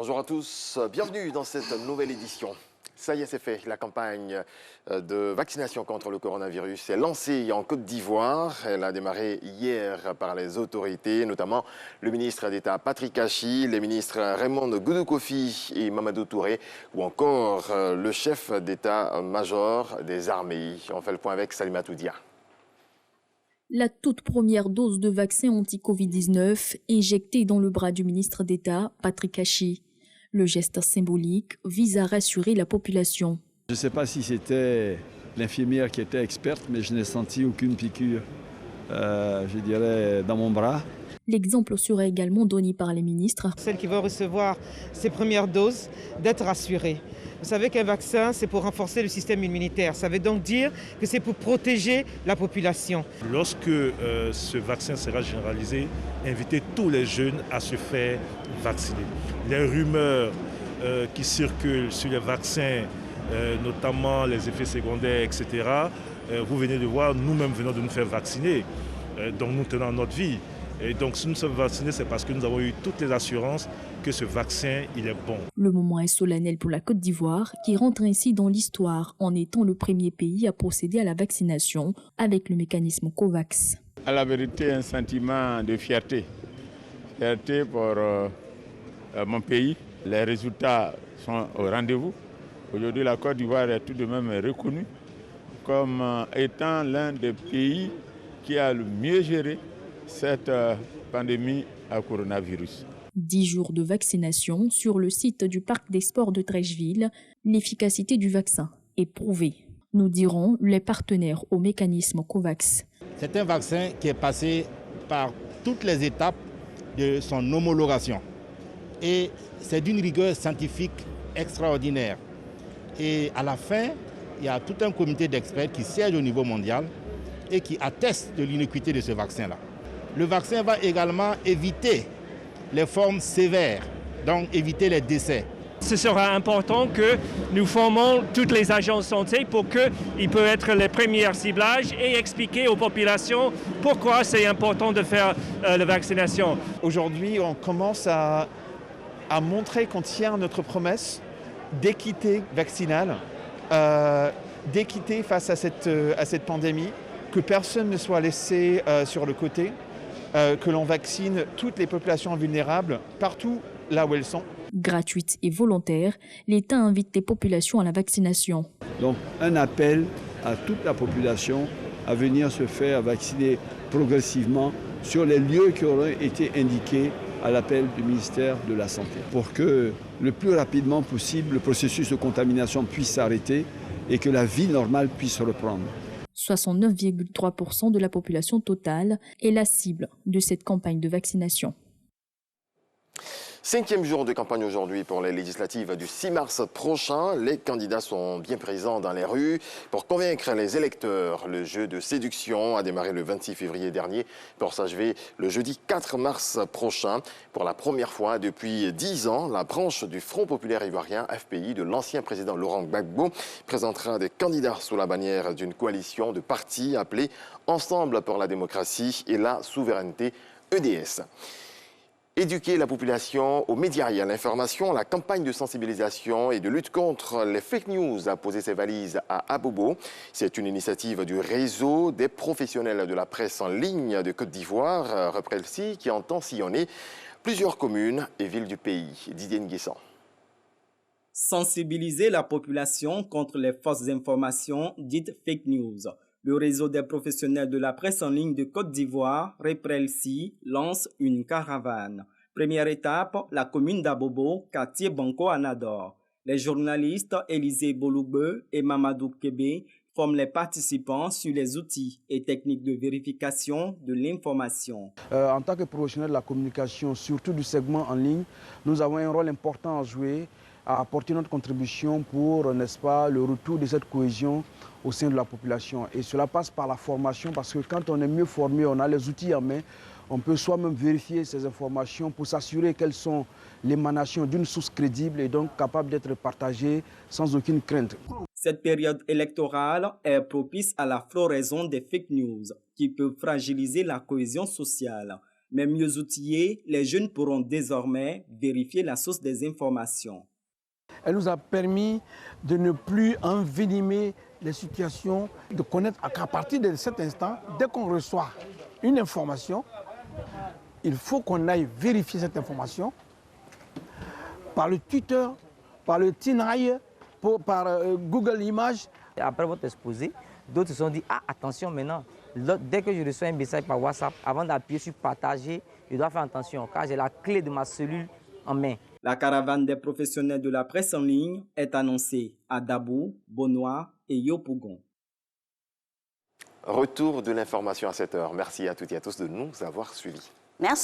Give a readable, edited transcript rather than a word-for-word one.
Bonjour à tous, bienvenue dans cette nouvelle édition. Ça y est, c'est fait. La campagne de vaccination contre le coronavirus est lancée en Côte d'Ivoire. Elle a démarré hier par les autorités, notamment le ministre d'État Patrick Achi, les ministres Raymond Goudou Kofi et Mamadou Touré, ou encore le chef d'état-major des armées. On fait le point avec Salimatou Dia. La toute première dose de vaccin anti-Covid-19 injectée dans le bras du ministre d'État Patrick Achi. Le geste symbolique vise à rassurer la population. Je ne sais pas si c'était l'infirmière qui était experte, mais je n'ai senti aucune piqûre, je dirais, dans mon bras. L'exemple sera également donné par les ministres. Celle qui va recevoir ses premières doses, d'être rassurée. Vous savez qu'un vaccin, c'est pour renforcer le système immunitaire. Ça veut donc dire que c'est pour protéger la population. Lorsque ce vaccin sera généralisé, invitez tous les jeunes à se faire vacciner. Les rumeurs qui circulent sur les vaccins, notamment les effets secondaires, etc., vous venez de voir, nous-mêmes venons de nous faire vacciner. Donc nous tenons notre vie. Et donc si nous sommes vaccinés, c'est parce que nous avons eu toutes les assurances que ce vaccin, il est bon. Le moment est solennel pour la Côte d'Ivoire, qui rentre ainsi dans l'histoire en étant le premier pays à procéder à la vaccination avec le mécanisme COVAX. À la vérité, un sentiment de fierté. Fierté pour mon pays. Les résultats sont au rendez-vous. Aujourd'hui, la Côte d'Ivoire est tout de même reconnue comme étant l'un des pays qui a le mieux géré cette pandémie à coronavirus. 10 jours de vaccination sur le site du parc des sports de Treichville. L'efficacité du vaccin est prouvée, nous diront les partenaires au mécanisme COVAX. C'est un vaccin qui est passé par toutes les étapes de son homologation. Et c'est d'une rigueur scientifique extraordinaire. Et à la fin, il y a tout un comité d'experts qui siège au niveau mondial et qui atteste de l'innocuité de ce vaccin-là. Le vaccin va également éviter les formes sévères, donc éviter les décès. Ce sera important que nous formons toutes les agences de santé pour qu'ils puissent être les premiers ciblages et expliquer aux populations pourquoi c'est important de faire la vaccination. Aujourd'hui, on commence à montrer qu'on tient notre promesse d'équité vaccinale, d'équité face à cette pandémie, que personne ne soit laissé sur le côté. Que l'on vaccine toutes les populations vulnérables partout là où elles sont. Gratuite et volontaire, l'État invite les populations à la vaccination. Donc un appel à toute la population à venir se faire vacciner progressivement sur les lieux qui auraient été indiqués à l'appel du ministère de la Santé pour que le plus rapidement possible le processus de contamination puisse s'arrêter et que la vie normale puisse reprendre. 69,3% de la population totale est la cible de cette campagne de vaccination. 5e jour de campagne aujourd'hui pour les législatives du 6 mars prochain. Les candidats sont bien présents dans les rues pour convaincre les électeurs. Le jeu de séduction a démarré le 26 février dernier pour s'achever le jeudi 4 mars prochain. Pour la première fois depuis 10 ans, la branche du Front populaire ivoirien, FPI, de l'ancien président Laurent Gbagbo, présentera des candidats sous la bannière d'une coalition de partis appelée Ensemble pour la démocratie et la souveraineté, EDS. Éduquer la population aux médias et à l'information, la campagne de sensibilisation et de lutte contre les fake news a posé ses valises à Abobo. C'est une initiative du réseau des professionnels de la presse en ligne de Côte d'Ivoire, Reprelsi, qui entend sillonner plusieurs communes et villes du pays. Didier Nguessan. Sensibiliser la population contre les fausses informations dites fake news. Le réseau des professionnels de la presse en ligne de Côte d'Ivoire, Reprelsi, lance une caravane. Première étape, la commune d'Abobo, quartier Banco-Anador. Les journalistes Élisée Boloube et Mamadou Kébé forment les participants sur les outils et techniques de vérification de l'information. En tant que professionnels de la communication, surtout du segment en ligne, nous avons un rôle important à jouer, à apporter notre contribution pour, n'est-ce pas, le retour de cette cohésion au sein de la population. Et cela passe par la formation, parce que quand on est mieux formé, on a les outils en main, on peut soi-même vérifier ces informations pour s'assurer qu'elles sont l'émanation d'une source crédible et donc capable d'être partagées sans aucune crainte. Cette période électorale est propice à la floraison des fake news qui peuvent fragiliser la cohésion sociale. Mais mieux outillés, les jeunes pourront désormais vérifier la source des informations. Elle nous a permis de ne plus envenimer les situations, de connaître qu'à partir de cet instant, dès qu'on reçoit une information, il faut qu'on aille vérifier cette information par le Twitter, par le TINAI, par Google Images. Après votre exposé, d'autres se sont dit, ah attention maintenant, dès que je reçois un message par WhatsApp, avant d'appuyer sur partager, je dois faire attention car j'ai la clé de ma cellule en main. La caravane des professionnels de la presse en ligne est annoncée à Dabou, Bonois et Yopougon. Retour de l'information à 7 h. Merci à toutes et à tous de nous avoir suivis. Merci.